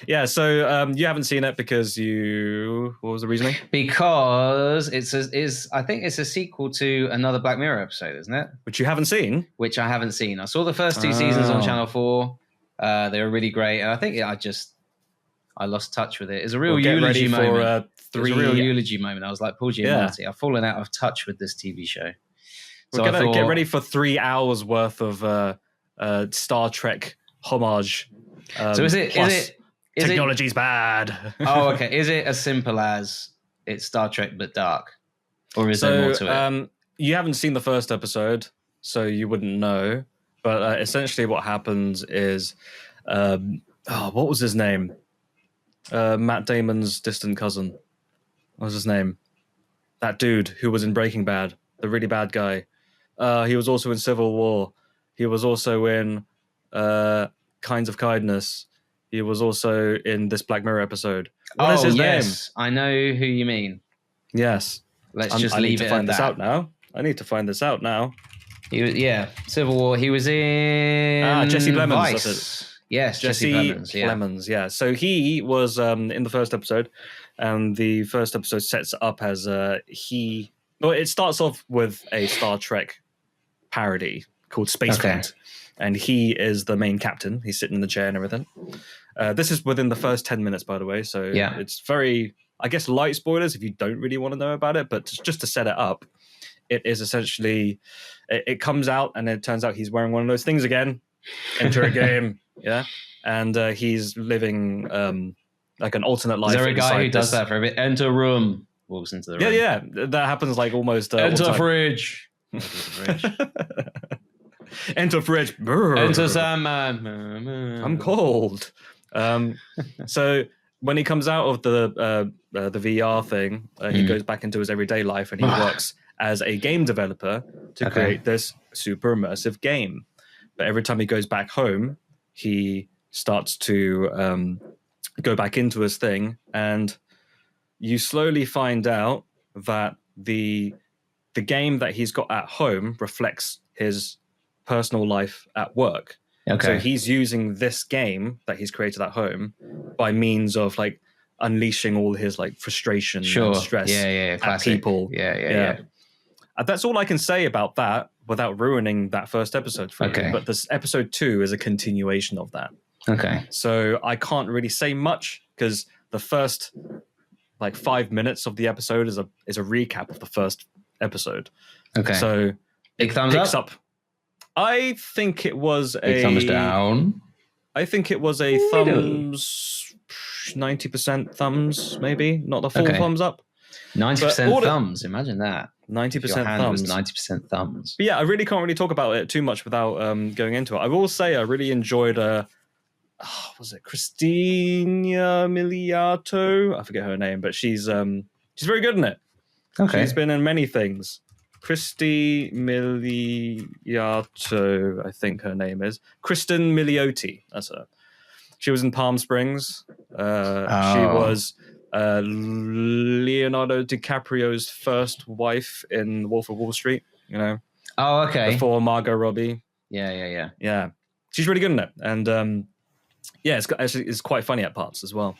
Yeah, so you haven't seen it because what was the reasoning? Because I think it's a sequel to another Black Mirror episode, isn't it? Which you haven't seen? Which I haven't seen. I saw the first 2 seasons on Channel 4. They were really great. And I think I lost touch with it. It's a real eulogy moment. It was a real eulogy moment. I was like, Paul Giamatti, I've fallen out of touch with this TV show. So we're going to get ready for 3 hours worth of Star Trek homage. So is it technology's bad? Oh, okay. Is it as simple as it's Star Trek but dark? Or is there more to it? You haven't seen the first episode, so you wouldn't know. But essentially what happens is... what was his name? Matt Damon's distant cousin. What was his name? That dude who was in Breaking Bad. The really bad guy. He was also in Civil War. He was also in Kinds of Kindness. He was also in this Black Mirror episode. What is his name? I know who you mean. Yes. Let's just leave it at that. I need to find this out now. Civil War. He was in Jesse Plemons. Vice. That's it. Yes, Jesse Plemons. Yeah. So he was in the first episode, and the first episode sets it up as he. Well, it starts off with a Star Trek parody called Space Fleet, and he is the main captain. He's sitting in the chair and everything. This is within the first 10 minutes, by the way. So it's very, I guess, light spoilers if you don't really want to know about it. But just to set it up, it is essentially, it comes out and it turns out he's wearing one of those things again. Enter a game, and he's living like an alternate life. Is there a guy who does that for a bit? Enter room, walks into the room. Yeah, that happens like almost. Enter fridge. Enter fridge. Enter Sandman. I'm cold. So when he comes out of the VR thing, he goes back into his everyday life and he works as a game developer to create this super immersive game. But every time he goes back home, he starts to go back into his thing, and you slowly find out that the game that he's got at home reflects his personal life at work. So he's using this game that he's created at home by means of like unleashing all his like frustration and stress at people. Yeah. That's all I can say about that without ruining that first episode for you. But this episode 2 is a continuation of that. So I can't really say much because the first like 5 minutes of the episode is a recap of the first episode. So big thumbs up. I think it was big thumbs down. I think it was a thumbs, 90% thumbs, maybe not the full thumbs up. 90% thumbs. Imagine that. 90% thumbs. 90% thumbs. But yeah, I really can't really talk about it too much without going into it. I will say I really enjoyed was it Christina Miliato? I forget her name, but she's very good in it. She's been in many things. Christy Miliato, I think her name is. Kristen Milioti, that's her. She was in Palm Springs. She was Leonardo DiCaprio's first wife in Wolf of Wall Street, you know. Before Margot Robbie. Yeah. She's really good in it. And it's quite funny at parts as well.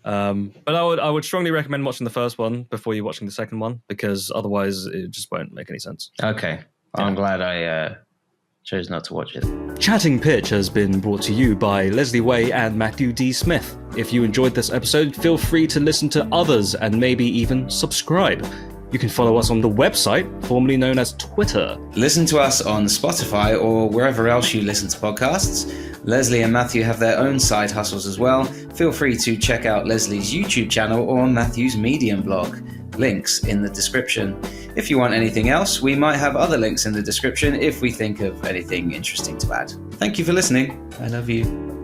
But I would strongly recommend watching the first one before you're watching the second one, because otherwise it just won't make any sense. I'm glad I chose not to watch it. Chatting Pitch has been brought to you by Leslie Way and Matthew D. Smith. If you enjoyed this episode, feel free to listen to others and maybe even subscribe. You can follow us on the website, formerly known as Twitter. Listen to us on Spotify or wherever else you listen to podcasts. Leslie and Matthew have their own side hustles as well. Feel free to check out Leslie's YouTube channel or Matthew's Medium blog. Links in the description. If you want anything else, we might have other links in the description if we think of anything interesting to add. Thank you for listening. I love you.